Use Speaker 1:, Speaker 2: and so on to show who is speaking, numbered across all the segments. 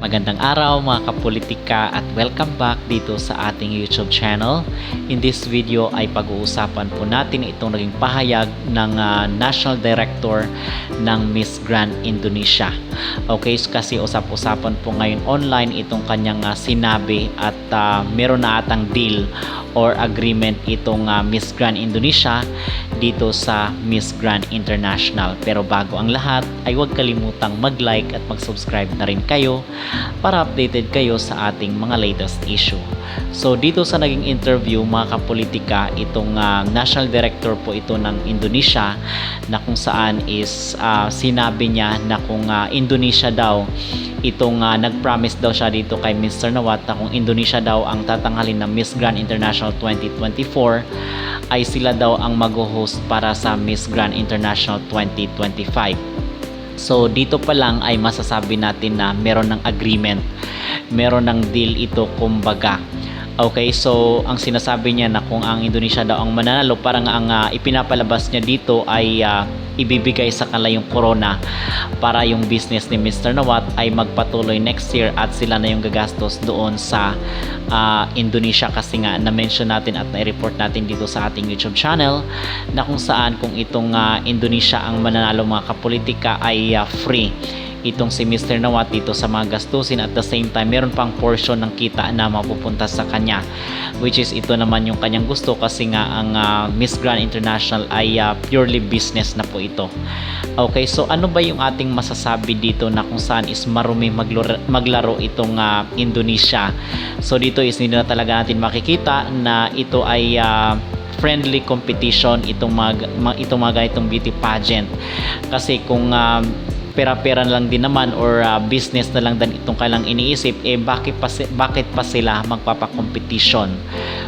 Speaker 1: Magandang araw mga kapolitika at welcome back dito sa ating YouTube channel. In this video ay pag-uusapan po natin itong naging pahayag ng National Director ng Miss Grand Indonesia. Okay, so kasi usap-usapan po ngayon online itong kanyang sinabi at meron na atang deal or agreement itong Miss Grand Indonesia dito sa Miss Grand International. Pero bago ang lahat ay huwag kalimutang mag-like at mag-subscribe na rin kayo para updated kayo sa ating mga latest issue. So dito sa naging interview mga kapolitika, itong National Director po ito ng Indonesia na kung saan is sinabi niya na kung Indonesia daw itong nag-promise daw siya dito kay Mr. Nawat na kung Indonesia daw ang tatanghalin ng Miss Grand International 2024 ay sila daw ang mag-host para sa Miss Grand International 2025. So dito pa lang ay masasabi natin na meron ng agreement, meron ng deal ito kumbaga. Okay, so ang sinasabi niya na kung ang Indonesia daw ang mananalo, parang ang ipinapalabas niya dito ay ibibigay sa kanila yung corona para yung business ni Mr. Nawat ay magpatuloy next year at sila na yung gagastos doon sa Indonesia, kasi nga na-mention natin at na-report natin dito sa ating YouTube channel na kung saan kung itong Indonesia ang mananalo mga kapolitika ay free itong si Mr. Nawat dito sa mga gastusin. At the same time meron pang portion ng kita na mapupunta sa kanya, which is ito naman yung kanyang gusto kasi nga ang Miss Grand International ay purely business na po ito. Okay, so ano ba yung ating masasabi dito na kung saan is marumi maglaro itong Indonesia? So dito is hindi na talaga natin makikita na ito ay friendly competition itong mga ganitong beauty pageant, kasi kung pera-pera lang din naman or business na lang din itong kailang iniisip, bakit pa sila magpapakompetition?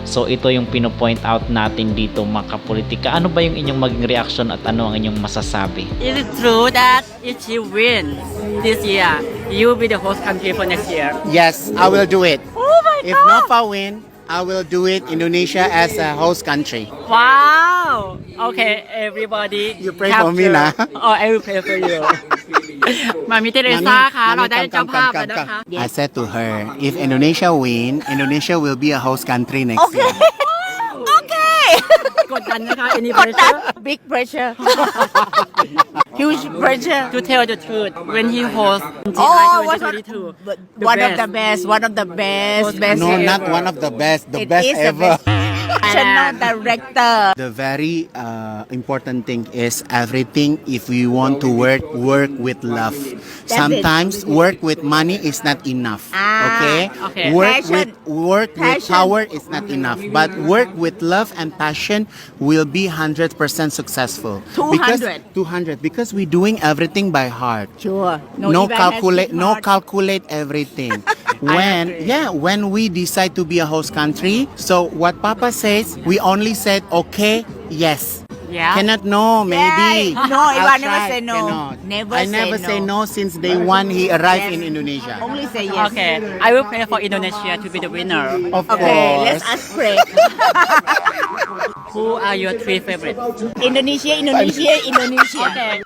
Speaker 1: So ito yung pino-point out natin dito mga kapolitika. Ano ba yung inyong maging reaction at ano ang inyong masasabi?
Speaker 2: Is it true that if you win this year, you will be the host country for next year?
Speaker 3: Yes, I will do it.
Speaker 2: Oh my
Speaker 3: If NAFA win, I will do it Indonesia as a host country.
Speaker 2: Wow! Okay, everybody.
Speaker 3: You pray for me na.
Speaker 2: Oh, I will pray for you. มามิเตเรซ่าค่ะเราได้เจ้าภาพแล้วนะคะ
Speaker 3: I said to her, if Indonesia win, Indonesia will be a host country next year.
Speaker 4: Okay.
Speaker 2: กดดันนะคะ any pressure
Speaker 4: Big pressure. Huge pressure.
Speaker 2: to tell the truth when he hosts
Speaker 4: Oh,
Speaker 2: GI
Speaker 4: one
Speaker 2: 2022
Speaker 4: of the best. One of the best. Best
Speaker 3: No,
Speaker 4: ever.
Speaker 3: not one of the best, the
Speaker 4: It
Speaker 3: best
Speaker 4: is the
Speaker 3: ever.
Speaker 4: best. National director.
Speaker 3: The very important thing is everything, if we want to work with love.
Speaker 4: That's
Speaker 3: Sometimes work with money is not enough. Okay?
Speaker 2: Okay.
Speaker 3: Work
Speaker 4: Passion.
Speaker 3: with
Speaker 4: Passion.
Speaker 3: power is not enough. But work with love and passion will be 100% successful. 200 because we're doing everything by heart.
Speaker 4: Sure.
Speaker 3: No
Speaker 4: event has
Speaker 3: calculate
Speaker 4: big
Speaker 3: no
Speaker 4: heart.
Speaker 3: calculate everything. When we decide to be a host country, so what Papa says, we only said okay, yes.
Speaker 2: Yeah.
Speaker 3: Cannot no, maybe.
Speaker 4: Yeah. No,
Speaker 3: I'll
Speaker 4: Ivan never
Speaker 3: try.
Speaker 4: say no.
Speaker 3: Cannot.
Speaker 4: Never
Speaker 3: I
Speaker 4: say
Speaker 3: never say
Speaker 4: no.
Speaker 3: no since day one he arrived
Speaker 4: Yes.
Speaker 3: in Indonesia.
Speaker 4: Only say yes.
Speaker 2: Okay, I will pray for Indonesia to be the winner.
Speaker 3: Of
Speaker 4: Okay,
Speaker 3: course.
Speaker 4: let's us pray.
Speaker 2: Who are your three favorites?
Speaker 4: Indonesia.
Speaker 2: Okay.